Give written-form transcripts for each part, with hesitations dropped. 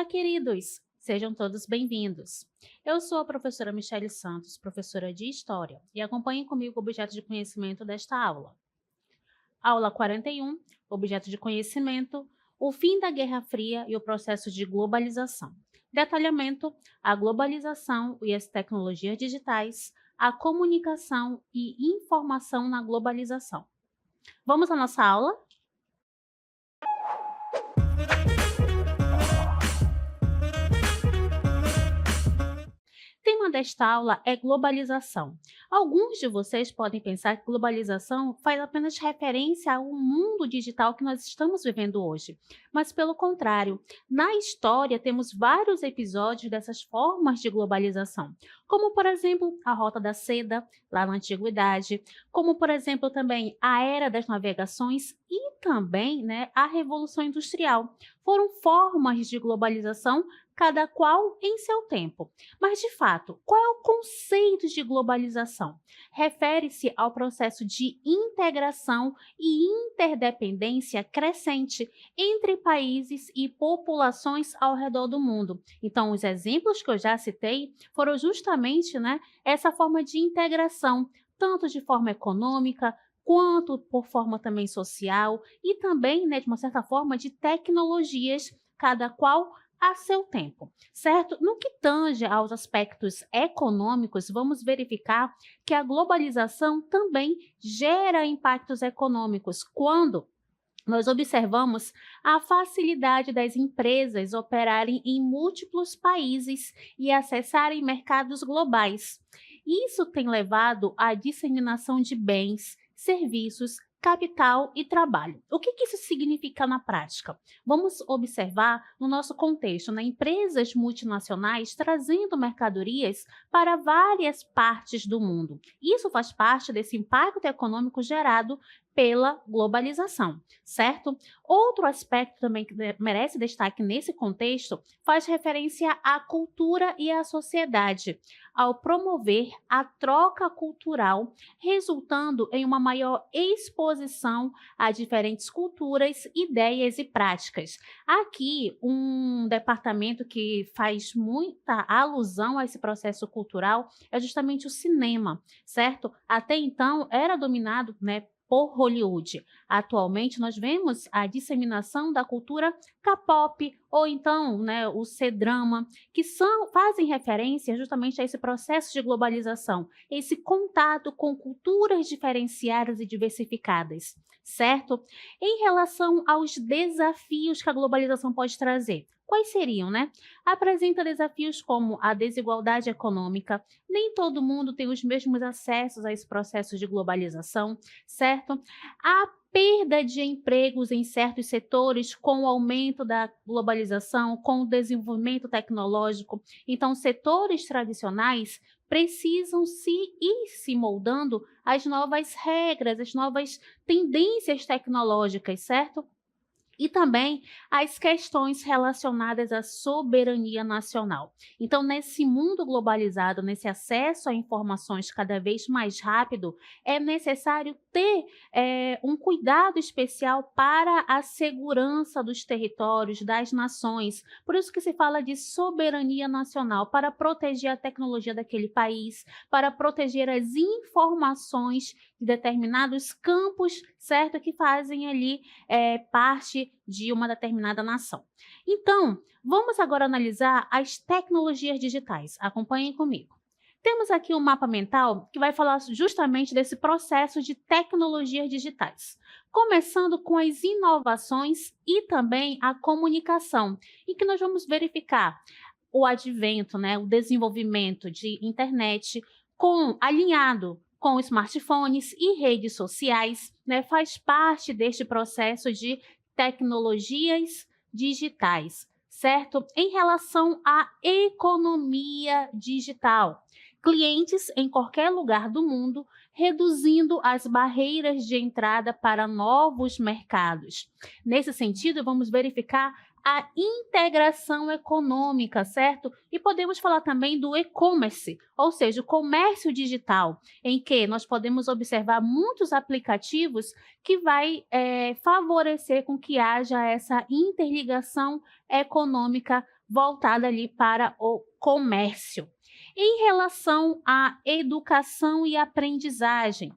Olá, queridos! Sejam todos bem-vindos. Eu sou a professora Michele Santos, professora de História, e acompanhem comigo o objeto de conhecimento desta aula. Aula 41, objeto de conhecimento, o fim da Guerra Fria e o processo de globalização. Detalhamento, a globalização e as tecnologias digitais, a comunicação e informação na globalização. Vamos à nossa aula? O tema desta aula é globalização. Alguns de vocês podem pensar que globalização faz apenas referência ao mundo digital que nós estamos vivendo hoje, mas pelo contrário, na história temos vários episódios dessas formas de globalização, como por exemplo a Rota da Seda, lá na Antiguidade, como por exemplo também a Era das Navegações e também a Revolução Industrial. Foram formas de globalização, cada qual em seu tempo. Mas, de fato, qual é o conceito de globalização? Refere-se ao processo de integração e interdependência crescente entre países e populações ao redor do mundo. Então, os exemplos que eu já citei foram justamente essa forma de integração, tanto de forma econômica, quanto por forma também social e também, de uma certa forma, de tecnologias, cada qual a seu tempo, certo? No que tange aos aspectos econômicos, vamos verificar que a globalização também gera impactos econômicos quando nós observamos a facilidade das empresas operarem em múltiplos países e acessarem mercados globais. Isso tem levado à disseminação de bens, serviços, capital e trabalho. O que isso significa na prática? Vamos observar no nosso contexto, empresas multinacionais trazendo mercadorias para várias partes do mundo. Isso faz parte desse impacto econômico gerado pela globalização, certo? Outro aspecto também que merece destaque nesse contexto faz referência à cultura e à sociedade, ao promover a troca cultural, resultando em uma maior exposição a diferentes culturas, ideias e práticas. Aqui, um departamento que faz muita alusão a esse processo cultural é justamente o cinema, certo? Até então, era dominado, por Hollywood. Atualmente, nós vemos a disseminação da cultura K-pop ou então o C-drama, que fazem referência justamente a esse processo de globalização, esse contato com culturas diferenciadas e diversificadas, certo? Em relação aos desafios que a globalização pode trazer, quais seriam, Apresenta desafios como a desigualdade econômica, nem todo mundo tem os mesmos acessos a esse processo de globalização, certo? A perda de empregos em certos setores com o aumento da globalização, com o desenvolvimento tecnológico. Então, setores tradicionais precisam ir se moldando às novas regras, às novas tendências tecnológicas, certo? E também as questões relacionadas à soberania nacional. Então, nesse mundo globalizado, nesse acesso a informações cada vez mais rápido, é necessário ter um cuidado especial para a segurança dos territórios, das nações. Por isso que se fala de soberania nacional, para proteger a tecnologia daquele país, para proteger as informações de determinados campos, certo? Que fazem ali parte de uma determinada nação. Então, vamos agora analisar as tecnologias digitais. Acompanhem comigo. Temos aqui um mapa mental que vai falar justamente desse processo de tecnologias digitais, começando com as inovações e também a comunicação, em que nós vamos verificar o advento, o desenvolvimento de internet alinhado com smartphones e redes sociais, faz parte deste processo de tecnologias digitais, certo? Em relação à economia digital, clientes em qualquer lugar do mundo, reduzindo as barreiras de entrada para novos mercados. Nesse sentido, vamos verificar a integração econômica, certo? E podemos falar também do e-commerce, ou seja, o comércio digital, em que nós podemos observar muitos aplicativos que vai favorecer com que haja essa interligação econômica voltada ali para o comércio. Em relação à educação e aprendizagem,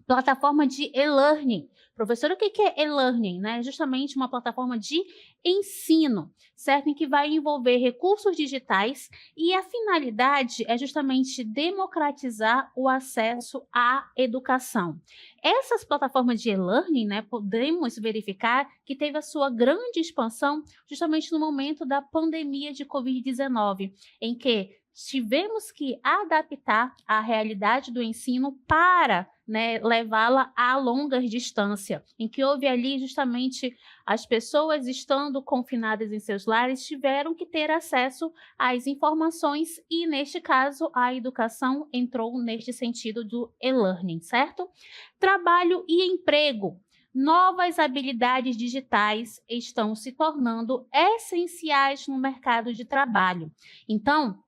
plataforma de e-learning. Professor, o que que é e-learning? Né? É justamente uma plataforma de ensino, certo? Em que vai envolver recursos digitais e a finalidade é justamente democratizar o acesso à educação. Essas plataformas de e-learning, né, podemos verificar que teve a sua grande expansão justamente no momento da pandemia de Covid-19, em que tivemos que adaptar a realidade do ensino para, né, levá-la a longas distâncias, em que houve ali justamente as pessoas estando confinadas em seus lares tiveram que ter acesso às informações e, neste caso, a educação entrou neste sentido do e-learning, certo? Trabalho e emprego. Novas habilidades digitais estão se tornando essenciais no mercado de trabalho. Então,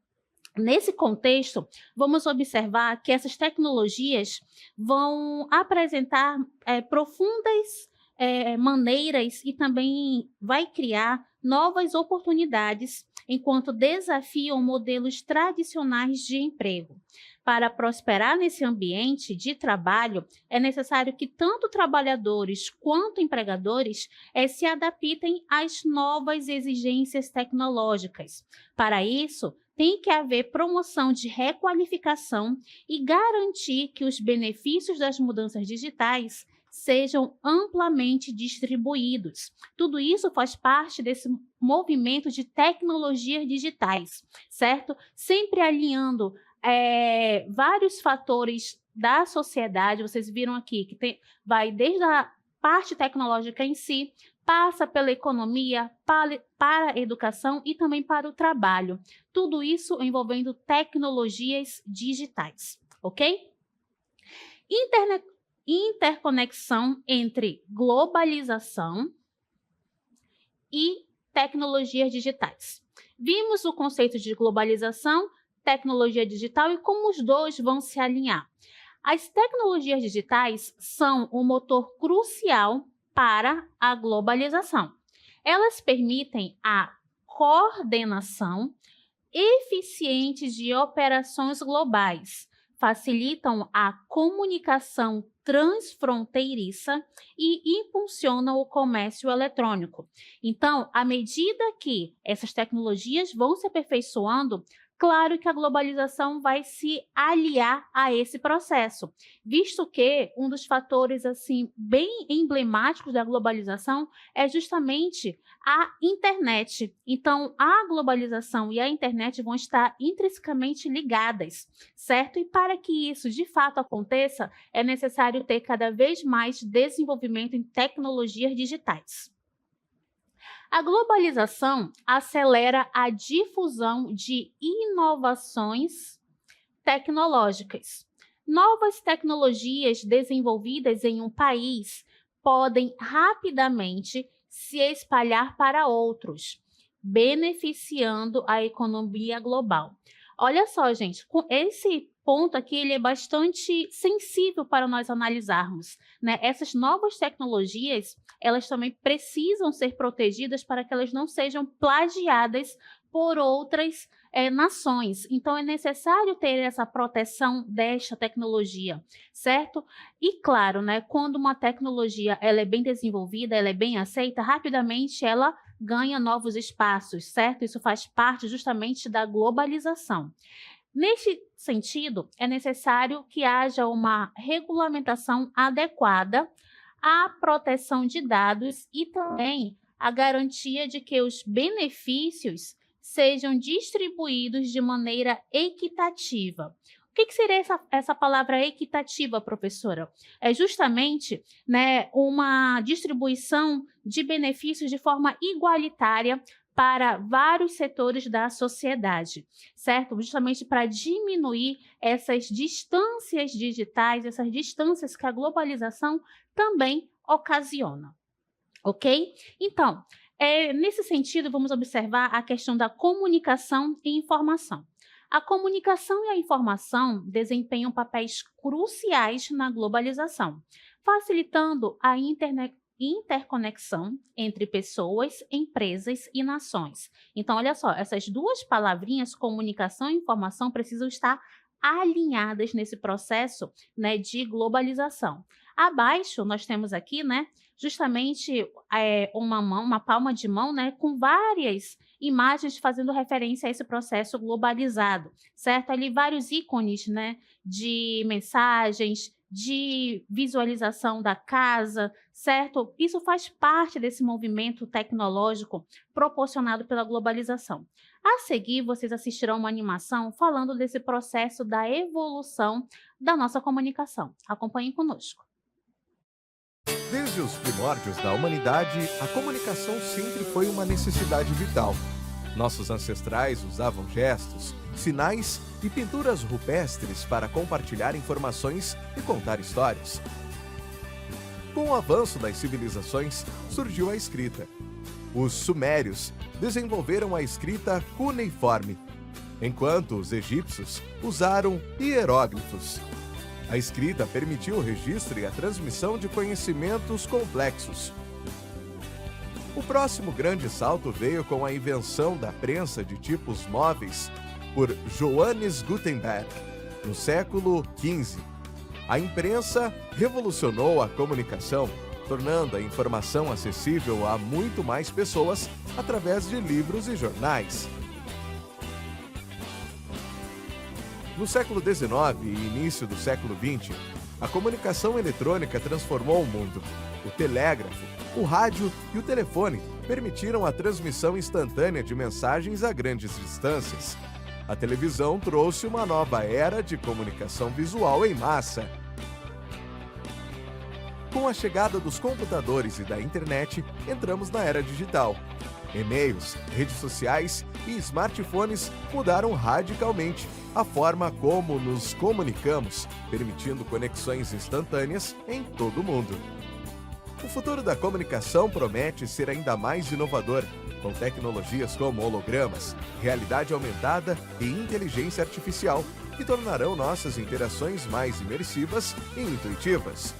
nesse contexto, vamos observar que essas tecnologias vão apresentar profundas maneiras e também vai criar novas oportunidades enquanto desafiam modelos tradicionais de emprego. Para prosperar nesse ambiente de trabalho, é necessário que tanto trabalhadores quanto empregadores se adaptem às novas exigências tecnológicas. Para isso, tem que haver promoção de requalificação e garantir que os benefícios das mudanças digitais sejam amplamente distribuídos. Tudo isso faz parte desse movimento de tecnologias digitais, certo? Sempre alinhando vários fatores da sociedade. Vocês viram aqui que vai desde a parte tecnológica em si, passa pela economia, para a educação e também para o trabalho. Tudo isso envolvendo tecnologias digitais, ok? Interconexão entre globalização e tecnologias digitais. Vimos o conceito de globalização, tecnologia digital e como os dois vão se alinhar. As tecnologias digitais são um motor crucial para a globalização. Elas permitem a coordenação eficiente de operações globais, facilitam a comunicação transfronteiriça e impulsionam o comércio eletrônico. Então, à medida que essas tecnologias vão se aperfeiçoando, claro que a globalização vai se aliar a esse processo, visto que um dos fatores assim bem emblemáticos da globalização é justamente a internet. Então, a globalização e a internet vão estar intrinsecamente ligadas, certo? E para que isso de fato aconteça, é necessário ter cada vez mais desenvolvimento em tecnologias digitais. A globalização acelera a difusão de inovações tecnológicas. Novas tecnologias desenvolvidas em um país podem rapidamente se espalhar para outros, beneficiando a economia global. Olha só, gente, esse ponto aqui ele é bastante sensível para nós analisarmos, né? Essas novas tecnologias, elas também precisam ser protegidas para que elas não sejam plagiadas por outras nações. Então, é necessário ter essa proteção desta tecnologia, certo? E claro, né, quando uma tecnologia ela é bem desenvolvida, ela é bem aceita, rapidamente ela ganha novos espaços, certo? Isso faz parte justamente da globalização. Neste sentido, é necessário que haja uma regulamentação adequada à proteção de dados e também a garantia de que os benefícios sejam distribuídos de maneira equitativa. O que seria essa palavra equitativa, professora? É justamente, né, uma distribuição de benefícios de forma igualitária para vários setores da sociedade, certo? Justamente para diminuir essas distâncias digitais, essas distâncias que a globalização também ocasiona, ok? Então, nesse sentido, vamos observar a questão da comunicação e informação. A comunicação e a informação desempenham papéis cruciais na globalização, facilitando a interconexão entre pessoas, empresas e nações. Então, olha só, essas duas palavrinhas, comunicação e informação, precisam estar alinhadas nesse processo, né, de globalização. Abaixo, nós temos aqui, né, justamente uma mão, uma palma de mão, né, com várias imagens fazendo referência a esse processo globalizado, certo? Ali vários ícones, né, de mensagens, de visualização da casa, certo? Isso faz parte desse movimento tecnológico proporcionado pela globalização. A seguir, vocês assistirão uma animação falando desse processo da evolução da nossa comunicação. Acompanhem conosco. Desde os primórdios da humanidade, a comunicação sempre foi uma necessidade vital. Nossos ancestrais usavam gestos, sinais e pinturas rupestres para compartilhar informações e contar histórias. Com o avanço das civilizações, surgiu a escrita. Os sumérios desenvolveram a escrita cuneiforme, enquanto os egípcios usaram hieróglifos. A escrita permitiu o registro e a transmissão de conhecimentos complexos. O próximo grande salto veio com a invenção da prensa de tipos móveis por Johannes Gutenberg, no século XV. A imprensa revolucionou a comunicação, tornando a informação acessível a muito mais pessoas através de livros e jornais. No século XIX e início do século XX, a comunicação eletrônica transformou o mundo. O telégrafo, o rádio e o telefone permitiram a transmissão instantânea de mensagens a grandes distâncias. A televisão trouxe uma nova era de comunicação visual em massa. Com a chegada dos computadores e da internet, entramos na era digital. E-mails, redes sociais e smartphones mudaram radicalmente a forma como nos comunicamos, permitindo conexões instantâneas em todo o mundo. O futuro da comunicação promete ser ainda mais inovador, com tecnologias como hologramas, realidade aumentada e inteligência artificial, que tornarão nossas interações mais imersivas e intuitivas.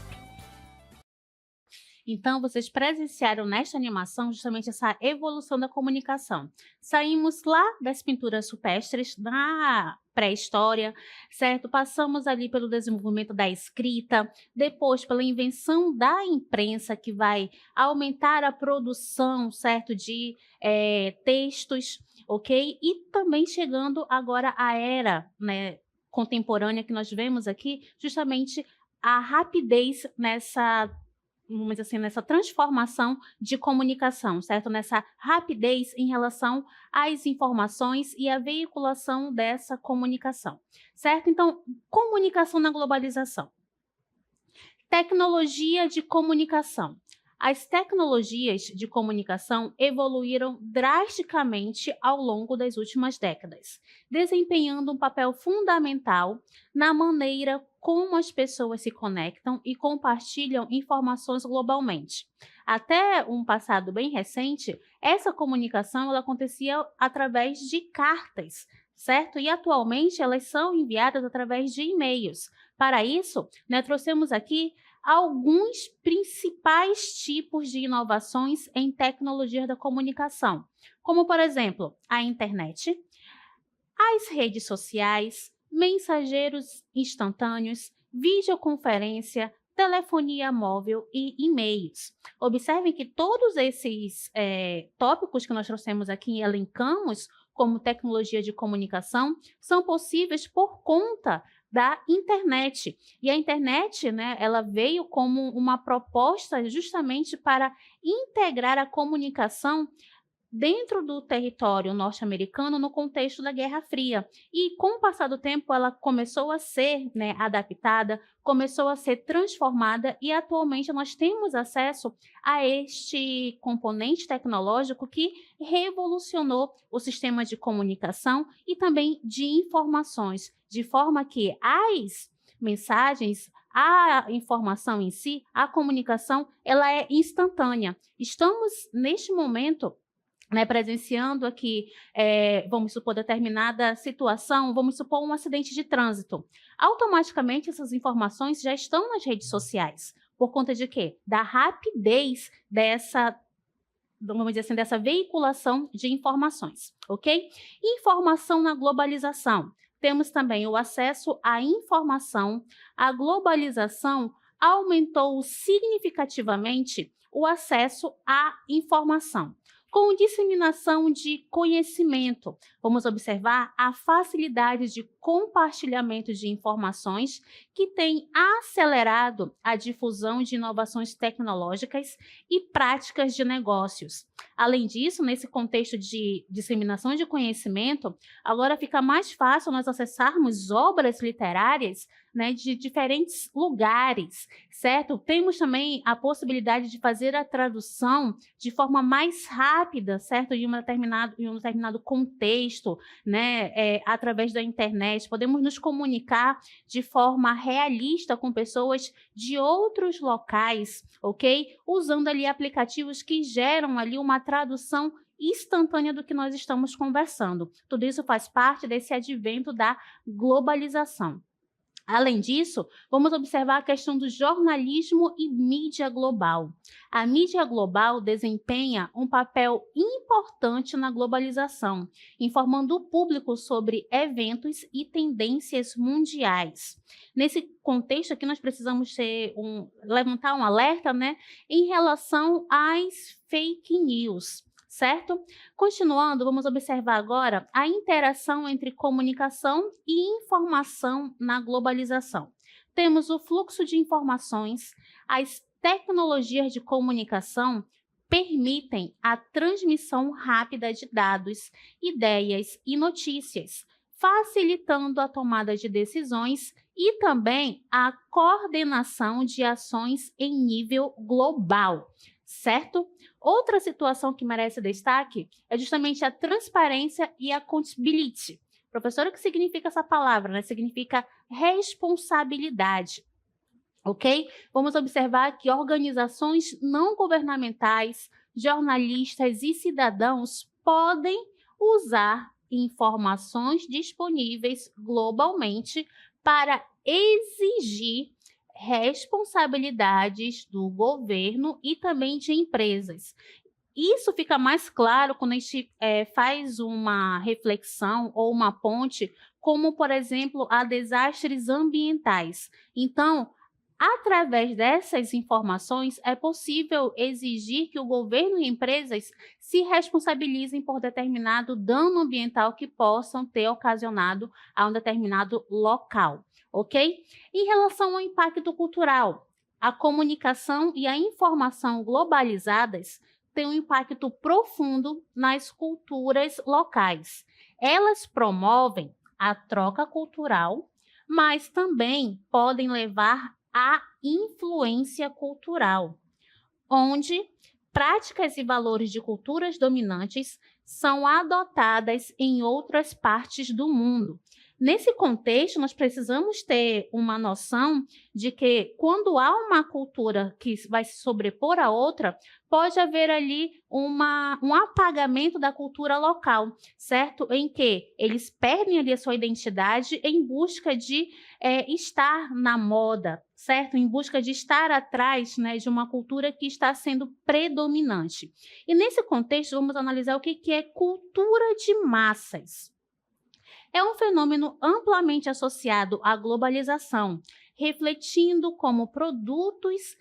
Então, vocês presenciaram nesta animação justamente essa evolução da comunicação. Saímos lá das pinturas rupestres, na pré-história, certo? Passamos ali pelo desenvolvimento da escrita, depois pela invenção da imprensa, que vai aumentar a produção, certo? De textos, ok? E também chegando agora à era, né, contemporânea que nós vemos aqui, justamente a rapidez nessa, vamos dizer assim, nessa transformação de comunicação, certo? Nessa rapidez em relação às informações e à veiculação dessa comunicação, certo? Então, comunicação na globalização. Tecnologia de comunicação. As tecnologias de comunicação evoluíram drasticamente ao longo das últimas décadas, desempenhando um papel fundamental na maneira como as pessoas se conectam e compartilham informações globalmente. Até um passado bem recente, essa comunicação ela acontecia através de cartas, certo? E atualmente elas são enviadas através de e-mails. Para isso, né, trouxemos aqui alguns principais tipos de inovações em tecnologias da comunicação, como, por exemplo, a internet, as redes sociais, mensageiros instantâneos, videoconferência, telefonia móvel e e-mails. Observem que todos esses tópicos que nós trouxemos aqui e elencamos como tecnologia de comunicação são possíveis por conta da internet. E a internet, né, ela veio como uma proposta justamente para integrar a comunicação dentro do território norte-americano no contexto da Guerra Fria. E com o passar do tempo ela começou a ser, né, adaptada, começou a ser transformada e atualmente nós temos acesso a este componente tecnológico que revolucionou o sistema de comunicação e também de informações, de forma que as mensagens, a informação em si, a comunicação, ela é instantânea. Estamos, neste momento, né, presenciando aqui, vamos supor, determinada situação, vamos supor um acidente de trânsito. Automaticamente essas informações já estão nas redes sociais. Por conta de quê? Da rapidez dessa, vamos dizer assim, dessa veiculação de informações, ok? Informação na globalização. Temos também o acesso à informação. A globalização aumentou significativamente o acesso à informação. Com disseminação de conhecimento, vamos observar a facilidade de compartilhamento de informações que tem acelerado a difusão de inovações tecnológicas e práticas de negócios. Além disso, nesse contexto de disseminação de conhecimento, agora fica mais fácil nós acessarmos obras literárias, né, de diferentes lugares, certo? Temos também a possibilidade de fazer a tradução de forma mais rápida, certo? Em um determinado contexto, né, através da internet. Podemos nos comunicar de forma realista com pessoas de outros locais, ok? Usando ali aplicativos que geram ali uma tradução instantânea do que nós estamos conversando. Tudo isso faz parte desse advento da globalização. Além disso, vamos observar a questão do jornalismo e mídia global. A mídia global desempenha um papel importante na globalização, informando o público sobre eventos e tendências mundiais. Nesse contexto aqui, nós precisamos levantar um alerta, né, em relação às fake news. Certo? Continuando, vamos observar agora a interação entre comunicação e informação na globalização. Temos o fluxo de informações, as tecnologias de comunicação permitem a transmissão rápida de dados, ideias e notícias, facilitando a tomada de decisões e também a coordenação de ações em nível global, certo? Outra situação que merece destaque é justamente a transparência e a accountability. Professora, o que significa essa palavra? Né? Significa responsabilidade, ok? Vamos observar que organizações não governamentais, jornalistas e cidadãos podem usar informações disponíveis globalmente para exigir responsabilidades do governo e também de empresas. Isso fica mais claro quando a gente faz uma reflexão ou uma ponte, como, por exemplo, a desastres ambientais. Então, através dessas informações, é possível exigir que o governo e empresas se responsabilizem por determinado dano ambiental que possam ter ocasionado a um determinado local. Ok? Em relação ao impacto cultural, a comunicação e a informação globalizadas têm um impacto profundo nas culturas locais. Elas promovem a troca cultural, mas também podem levar à influência cultural, onde práticas e valores de culturas dominantes são adotadas em outras partes do mundo. Nesse contexto, nós precisamos ter uma noção de que quando há uma cultura que vai se sobrepor à outra, pode haver ali um apagamento da cultura local, certo? Em que eles perdem ali a sua identidade em busca de estar na moda, certo? Em busca de estar atrás, né, de uma cultura que está sendo predominante. E nesse contexto, vamos analisar o que é cultura de massas. É um fenômeno amplamente associado à globalização, refletindo como produtos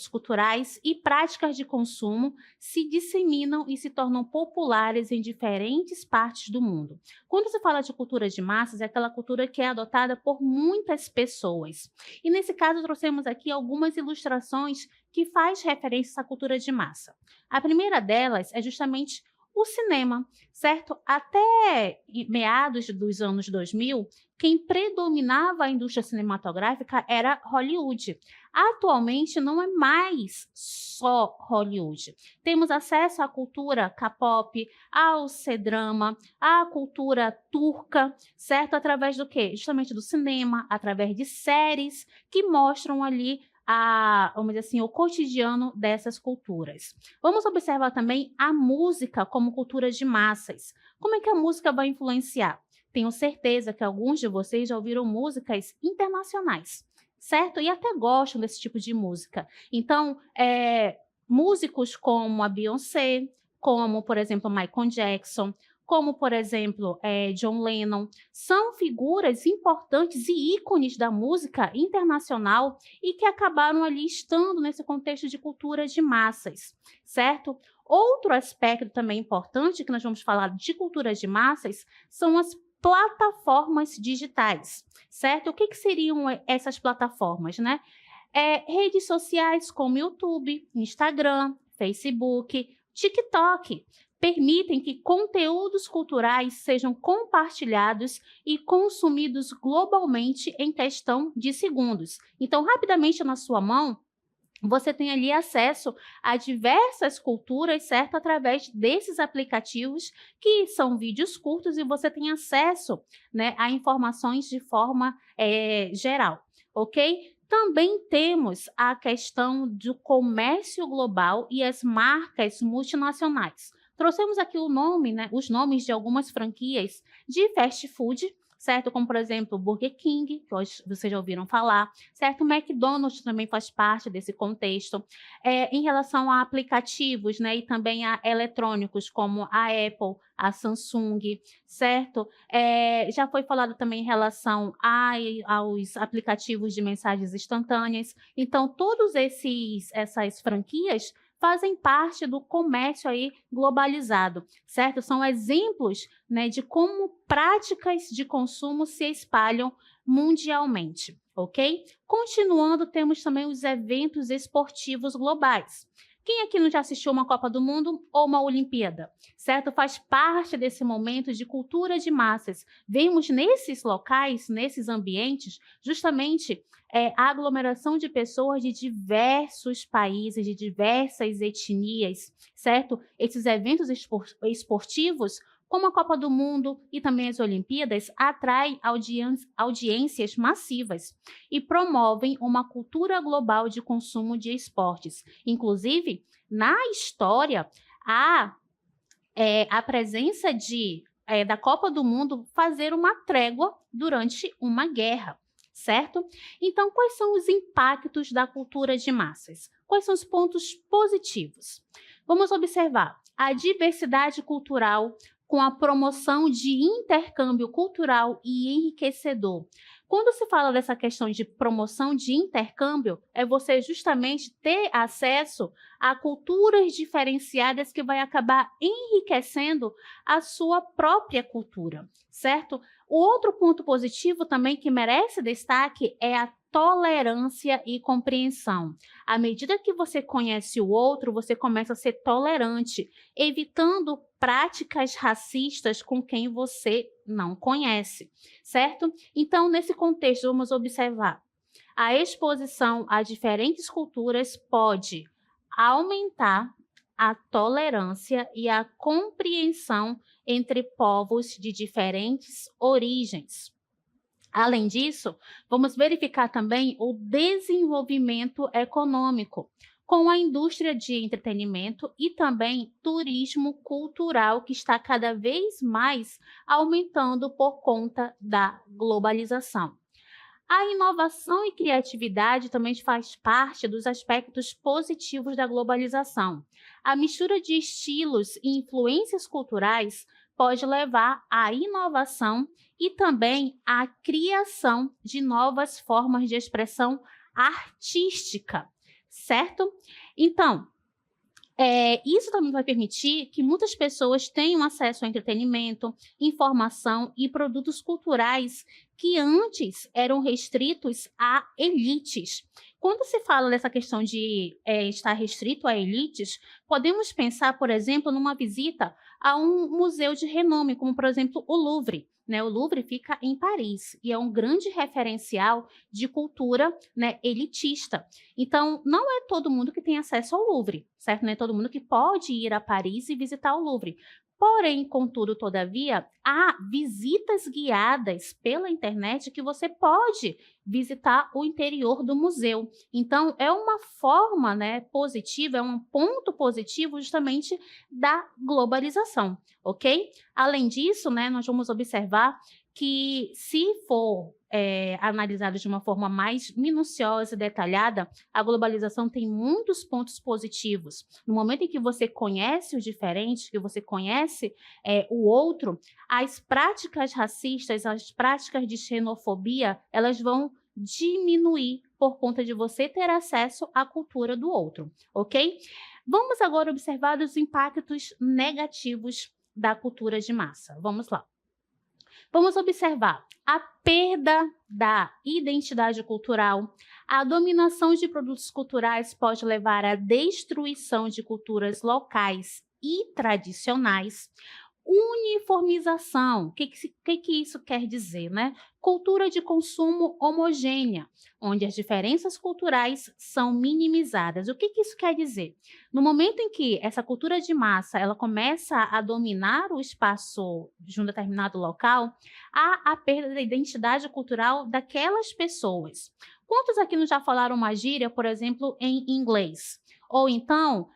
culturais e práticas de consumo se disseminam e se tornam populares em diferentes partes do mundo. Quando se fala de cultura de massas, é aquela cultura que é adotada por muitas pessoas. E nesse caso, trouxemos aqui algumas ilustrações que faz referência a essa cultura de massa. A primeira delas é justamente o cinema, certo? Até meados dos anos 2000, quem predominava a indústria cinematográfica era Hollywood. Atualmente não é mais só Hollywood. Temos acesso à cultura K-pop, ao C-drama, à cultura turca, certo? Através do quê? Justamente do cinema, através de séries que mostram ali vamos dizer assim, o cotidiano dessas culturas. Vamos observar também a música como cultura de massas. Como é que a música vai influenciar? Tenho certeza que alguns de vocês já ouviram músicas internacionais, certo? E até gostam desse tipo de música. Então, músicos como a Beyoncé, como, por exemplo, Michael Jackson, como, por exemplo, John Lennon, são figuras importantes e ícones da música internacional e que acabaram ali estando nesse contexto de cultura de massas, certo? Outro aspecto também importante que nós vamos falar de cultura de massas são as plataformas digitais, certo? O que seriam essas plataformas, né? Redes sociais como YouTube, Instagram, Facebook, TikTok permitem que conteúdos culturais sejam compartilhados e consumidos globalmente em questão de segundos. Então, rapidamente na sua mão, você tem ali acesso a diversas culturas, certo? Através desses aplicativos, que são vídeos curtos e você tem acesso, né, a informações de forma geral, ok? Também temos a questão do comércio global e as marcas multinacionais. Trouxemos aqui o nome, né, os nomes de algumas franquias de fast food, certo? Como, por exemplo, Burger King, que hoje vocês já ouviram falar, certo? O McDonald's também faz parte desse contexto. Em relação a aplicativos, né, e também a eletrônicos, como a Apple, a Samsung, certo? Já foi falado também em relação aos aplicativos de mensagens instantâneas. Então, todos essas franquias fazem parte do comércio aí globalizado, certo? São exemplos, né, de como práticas de consumo se espalham mundialmente, ok? Continuando, temos também os eventos esportivos globais. Quem aqui não já assistiu uma Copa do Mundo ou uma Olimpíada, certo? Faz parte desse momento de cultura de massas. Vemos nesses locais, nesses ambientes, justamente a aglomeração de pessoas de diversos países, de diversas etnias, certo? Esses eventos esportivos, como a Copa do Mundo e também as Olimpíadas, atraem audiências massivas e promovem uma cultura global de consumo de esportes. Inclusive, na história, a presença da Copa do Mundo fazer uma trégua durante uma guerra, certo? Então, quais são os impactos da cultura de massas? Quais são os pontos positivos? Vamos observar a diversidade cultural com a promoção de intercâmbio cultural e enriquecedor. Quando se fala dessa questão de promoção de intercâmbio, é você justamente ter acesso a culturas diferenciadas que vai acabar enriquecendo a sua própria cultura, certo? O outro ponto positivo também que merece destaque é a tolerância e compreensão. À medida que você conhece o outro, você começa a ser tolerante, evitando práticas racistas com quem você não conhece, certo? Então, nesse contexto, vamos observar. A exposição a diferentes culturas pode aumentar a tolerância e a compreensão entre povos de diferentes origens. Além disso, vamos verificar também o desenvolvimento econômico, com a indústria de entretenimento e também turismo cultural, que está cada vez mais aumentando por conta da globalização. A inovação e criatividade também faz parte dos aspectos positivos da globalização. A mistura de estilos e influências culturais pode levar à inovação e também à criação de novas formas de expressão artística, certo? Então, isso também vai permitir que muitas pessoas tenham acesso ao entretenimento, informação e produtos culturais que antes eram restritos a elites. Quando se fala dessa questão de estar restrito a elites, podemos pensar, por exemplo, numa visita a um museu de renome, como, por exemplo, o Louvre. Né? O Louvre fica em Paris e é um grande referencial de cultura, né, elitista. Então, não é todo mundo que tem acesso ao Louvre, certo? Não é todo mundo que pode ir a Paris e visitar o Louvre. Porém, contudo, todavia, há visitas guiadas pela internet que você pode visitar o interior do museu. Então, é uma forma, né, positiva, é um ponto positivo justamente da globalização, ok? Além disso, né, nós vamos observar que, se for analisado de uma forma mais minuciosa e detalhada, a globalização tem muitos pontos positivos. No momento em que você conhece o diferente, que você conhece o outro, as práticas racistas, as práticas de xenofobia, elas vão diminuir por conta de você ter acesso à cultura do outro, ok? Vamos agora observar os impactos negativos da cultura de massa. Vamos lá. Vamos observar a perda da identidade cultural. A dominação de produtos culturais pode levar à destruição de culturas locais e tradicionais. Uniformização, o que isso quer dizer, né? Cultura de consumo homogênea, onde as diferenças culturais são minimizadas. O que isso quer dizer? No momento em que essa cultura de massa ela começa a dominar o espaço de um determinado local, há a perda da identidade cultural daquelas pessoas. Quantos aqui não já falaram uma gíria, por exemplo, em inglês? Ou então,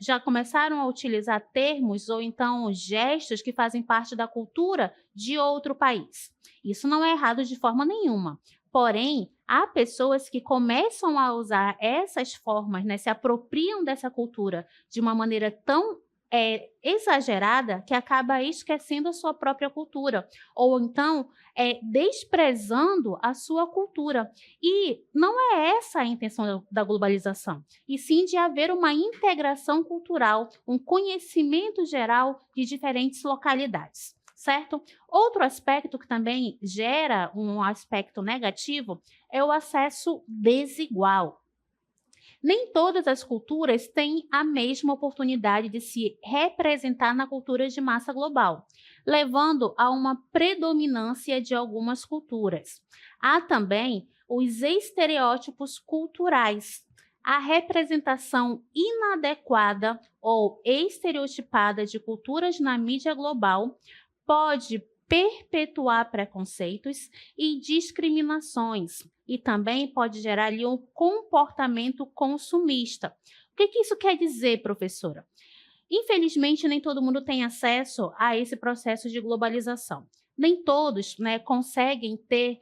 já começaram a utilizar termos ou então gestos que fazem parte da cultura de outro país. Isso não é errado de forma nenhuma. Porém, há pessoas que começam a usar essas formas, né, se apropriam dessa cultura de uma maneira tão exagerada que acaba esquecendo a sua própria cultura, ou então desprezando a sua cultura. E não é essa a intenção da globalização, e sim de haver uma integração cultural, um conhecimento geral de diferentes localidades, certo? Outro aspecto que também gera um aspecto negativo é o acesso desigual. Nem todas as culturas têm a mesma oportunidade de se representar na cultura de massa global, levando a uma predominância de algumas culturas. Há também os estereótipos culturais. A representação inadequada ou estereotipada de culturas na mídia global pode perpetuar preconceitos e discriminações, e também pode gerar ali um comportamento consumista. O que isso quer dizer, professora? Infelizmente, nem todo mundo tem acesso a esse processo de globalização. Nem todos, né, conseguem ter,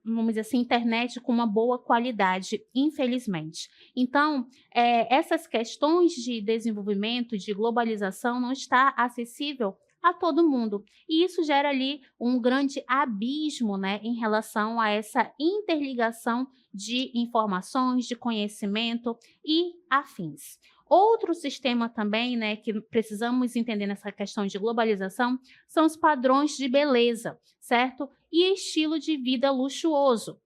vamos dizer assim, internet com uma boa qualidade, infelizmente. Então, essas questões de desenvolvimento, de globalização, não está acessível a todo mundo. E isso gera ali um grande abismo, né, em relação a essa interligação de informações, de conhecimento e afins. Outro sistema também, né, que precisamos entender nessa questão de globalização são os padrões de beleza, certo? E estilo de vida luxuoso.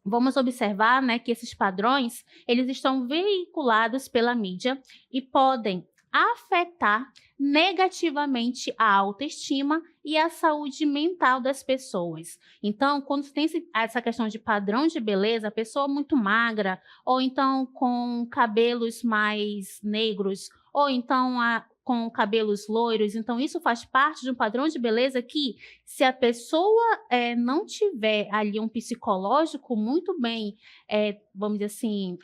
Vamos observar, né, que esses padrões, eles estão veiculados pela mídia e podem afetar negativamente a autoestima e a saúde mental das pessoas. Então, quando tem essa questão de padrão de beleza, a pessoa muito magra, ou então com cabelos mais negros, ou então com cabelos loiros, então isso faz parte de um padrão de beleza que, se a pessoa não tiver ali um psicológico muito bem, vamos dizer assim,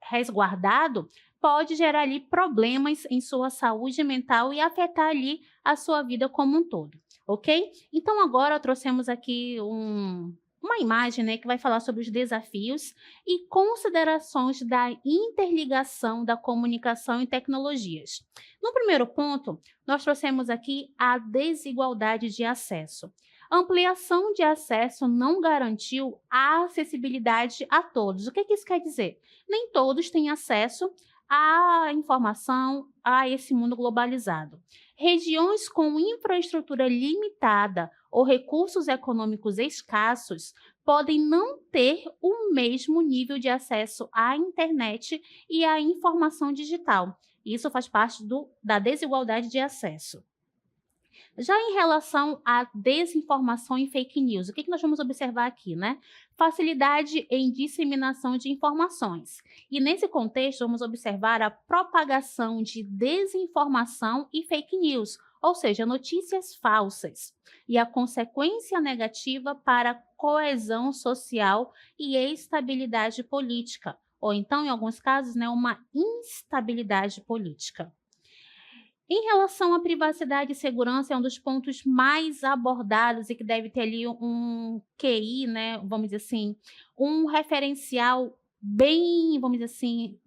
resguardado, pode gerar ali problemas em sua saúde mental e afetar ali a sua vida como um todo, ok? Então agora trouxemos aqui uma imagem, né, que vai falar sobre os desafios e considerações da interligação da comunicação e tecnologias. No primeiro ponto, nós trouxemos aqui a desigualdade de acesso. A ampliação de acesso não garantiu a acessibilidade a todos. O que isso quer dizer? Nem todos têm acesso à informação, a esse mundo globalizado. Regiões com infraestrutura limitada ou recursos econômicos escassos podem não ter o mesmo nível de acesso à internet e à informação digital. Isso faz parte da desigualdade de acesso. Já em relação à desinformação e fake news, o que nós vamos observar aqui, né? Facilidade em disseminação de informações. E nesse contexto, vamos observar a propagação de desinformação e fake news, ou seja, notícias falsas, e a consequência negativa para a coesão social e estabilidade política, ou então, em alguns casos, né, uma instabilidade política. Em relação à privacidade e segurança, é um dos pontos mais abordados e que deve ter ali um QI, né, vamos dizer assim, um referencial bem, vamos dizer assim,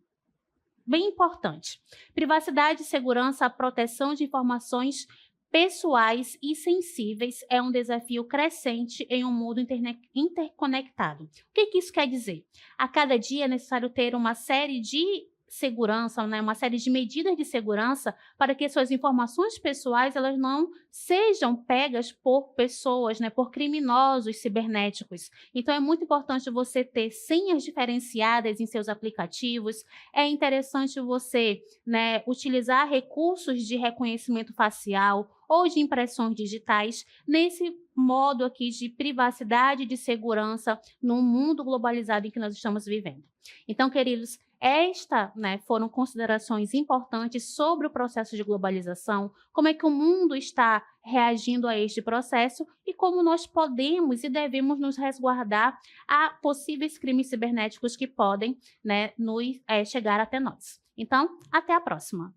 bem importante. Privacidade e segurança, a proteção de informações pessoais e sensíveis é um desafio crescente em um mundo interconectado. O que que isso quer dizer? A cada dia é necessário ter uma série de segurança, né, uma série de medidas de segurança para que suas informações pessoais elas não sejam pegas por pessoas, né, por criminosos cibernéticos. Então é muito importante você ter senhas diferenciadas em seus aplicativos, é interessante você, né, utilizar recursos de reconhecimento facial ou de impressões digitais nesse modo aqui de privacidade e de segurança no mundo globalizado em que nós estamos vivendo. Então, queridos, né, foram considerações importantes sobre o processo de globalização, como é que o mundo está reagindo a este processo e como nós podemos e devemos nos resguardar a possíveis crimes cibernéticos que podem, né, chegar até nós. Então, até a próxima.